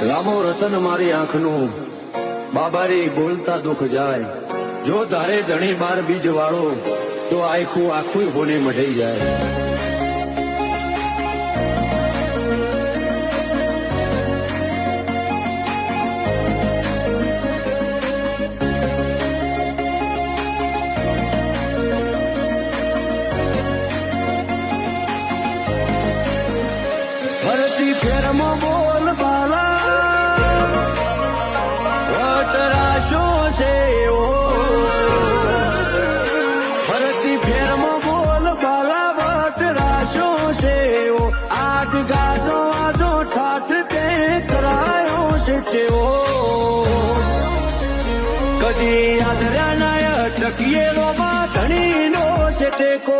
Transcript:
રામો રતન મારી આંખનું બાબારી બોલતા દુઃખ જાય જો તારે ધણી બાર બીજ વાળો તો આખું આખું હોલી મઢાઈ જાય ફરતી ફેરમાં બોલ બાલા વટરાશો છે ફરતી ફેરમાં બોલ બાલા વટરાશો છે આજ ગાજો આજો ઠાઠ તે કરાયો છે ચેવો કદી આદરા નાય ટકીએ રોમાં ધણીનો છે ટેકો